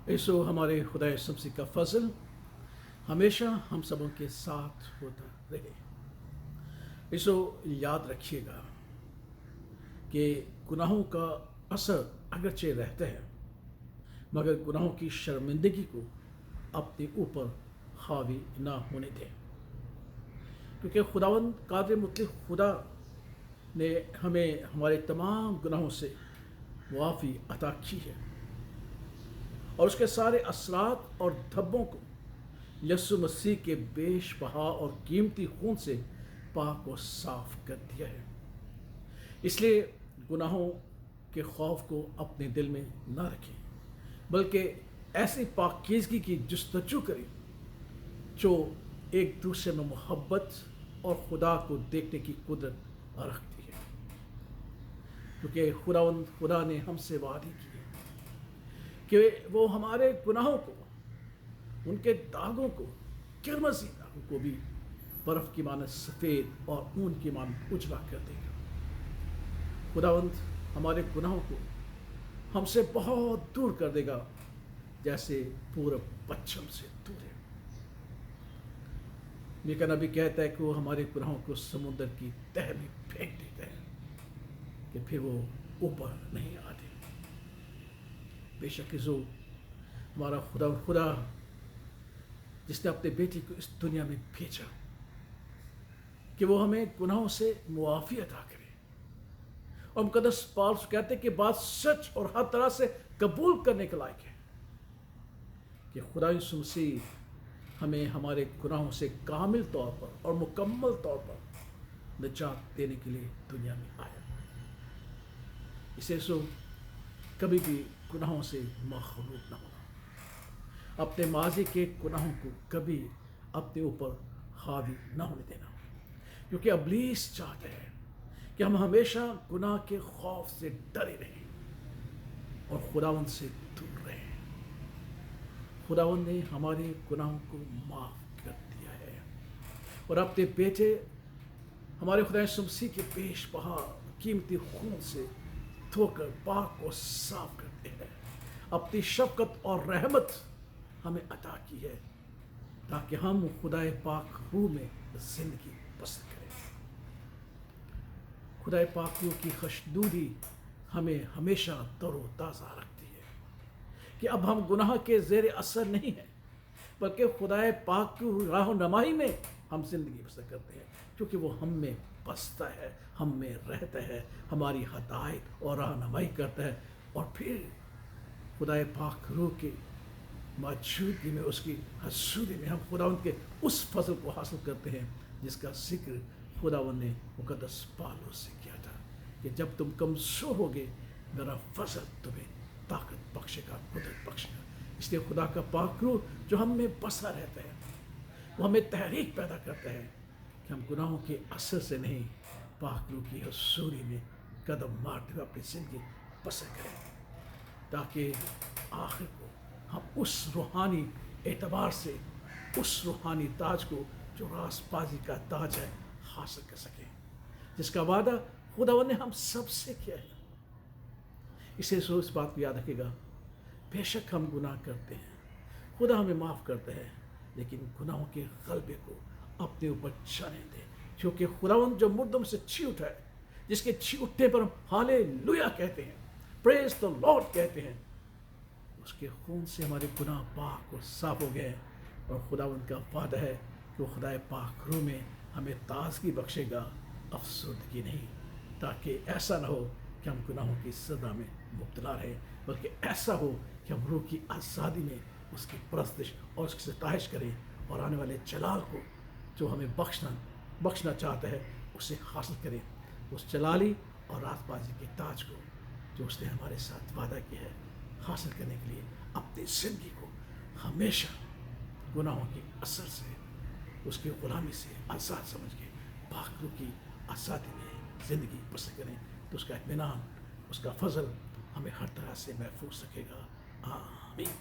ایسو ہمارے خدا شمسی کا فضل ہمیشہ ہم سبوں کے ساتھ ہوتا رہے۔ ایسو یاد رکھیے گا کہ گناہوں کا اثر اگرچہ رہتا ہے، مگر گناہوں کی شرمندگی کو اپنے اوپر حاوی نہ ہونے دیں، کیونکہ خداوند قادر مطلق خدا نے ہمیں ہمارے تمام گناہوں سے معافی عطا کی ہے، اور اس کے سارے اثرات اور دھبوں کو یسوع مسیح کے بیش بہا اور قیمتی خون سے پاک و صاف کر دیا ہے۔ اس لیے گناہوں کے خوف کو اپنے دل میں نہ رکھیں، بلکہ ایسی پاکیزگی کی جستجو کریں جو ایک دوسرے میں محبت اور خدا کو دیکھنے کی قدرت رکھتی ہے، کیونکہ خدا نے ہم سے وعدہ کی ہے کہ وہ ہمارے گناہوں کو، ان کے داغوں کو، کرمزی داغوں کو بھی برف کی مانند سفید اور اون کی مانند اجلا کر دے گا۔ خداوند ہمارے گناہوں کو ہم سے بہت دور کر دے گا، جیسے پورب پچھم سے دور ہے۔ میکا نبی کہتا ہے کہ وہ ہمارے گناہوں کو سمندر کی تہہ میں پھینک دیتا ہے کہ پھر وہ اوپر نہیں آتے۔ بے شک جو ہمارا خدا جس نے اپنے بیٹی کو اس دنیا میں بھیجا کہ وہ ہمیں گناہوں سے معافی عطا کرے، اور مقدس پالس کہتے ہیں کہ بات سچ اور ہر طرح سے قبول کرنے کے لائق ہے کہ خدا یسوع مسیح ہمیں ہمارے گناہوں سے کامل طور پر اور مکمل طور پر نجات دینے کے لیے دنیا میں آیا۔ اسے سو کبھی بھی گناہوں سے مخلوط نہ ہونا، اپنے ماضی کے گناہوں کو کبھی اپنے اوپر حاوی نہ ہونے دینا، کیونکہ ابلیس چاہتا ہے کہ ہم ہمیشہ گناہ کے خوف سے ڈرے رہیں اور خداوند سے دور رہیں۔ خداوند نے ہمارے گناہوں کو معاف کر دیا ہے اور اپنے بیٹے ہمارے خدا یسوع مسیح کے پیش بہا قیمتی خون سے دھو کر پاک و صاف کرتے ہیں، اپنی شفقت اور رحمت ہمیں عطا کی ہے تاکہ ہم خدا پاک روح میں زندگی بسر کریں۔ خدا پاک روح کی خوشنودی ہمیں ہمیشہ تر و تازہ رکھتی ہے کہ اب ہم گناہ کے زیر اثر نہیں ہیں، بلکہ خدا پاک کی راہ نمائی میں ہم زندگی بسر کرتے ہیں، کیونکہ وہ ہم میں بستا ہے، ہم میں رہتا ہے، ہماری ہدایت اور رہنمائی کرتا ہے، اور پھر خدا پاک روح کی موجودگی میں، اس کی حضوری میں ہم خداوند کے اس فضل کو حاصل کرتے ہیں جس کا ذکر خداوند نے مقدس پالوس سے کیا تھا کہ جب تم کمزور ہوگے میرا فضل تمہیں طاقت بخشے گا، قدرت بخشے گا۔ اس لیے خدا کا پاک روح جو ہم میں بسا رہتا ہے وہ ہمیں تحریک پیدا کرتا ہے کہ ہم گناہوں کے اثر سے نہیں، پاک روح کی حضوری میں قدم مارتے ہوئے اپنی زندگی بسر کریں، تاکہ آخر کو ہم اس روحانی اعتبار سے اس روحانی تاج کو جو راست بازی کا تاج ہے حاصل کر سکیں، جس کا وعدہ خداوند نے ہم سب سے کیا ہے۔ اسے سو اس بات کو یاد رکھے گا، بے شک ہم گناہ کرتے ہیں، خدا ہمیں معاف کرتا ہے، لیکن گناہوں کے غلبے کو اپنے اوپر جانے دیں، کیونکہ خداوند جو مردوں سے چھی اٹھا ہے، جس کے چھی اٹھنے پر ہم ہالےلویا کہتے ہیں، پریز دی لارڈ کہتے ہیں، اس کے خون سے ہمارے گناہ پاک اور صاف ہو گئے، اور خداوند کا وعدہ ہے کہ وہ خدا پاک روح میں ہمیں تازگی بخشے گا، افسردگی نہیں، تاکہ ایسا نہ ہو کہ ہم گناہوں کی سزا میں مبتلا رہیں، بلکہ ایسا ہو کہ ہم روح کی آزادی میں اس کی پرستش اور اس کی ستائش کریں، اور آنے والے جلال کو جو ہمیں بخشنا چاہتا ہے اسے حاصل کریں، اس جلالی اور راست بازی کے تاج کو جو اس نے ہمارے ساتھ وعدہ کیا ہے حاصل کرنے کے لیے اپنی زندگی کو ہمیشہ گناہوں کے اثر سے، اس کی غلامی سے آزاد سمجھ کے پاک روح کی آزادی میں زندگی بسر کریں، تو اس کا اطمینان، اس کا فضل ہمیں ہر طرح سے محفوظ رکھے گا۔ آمین۔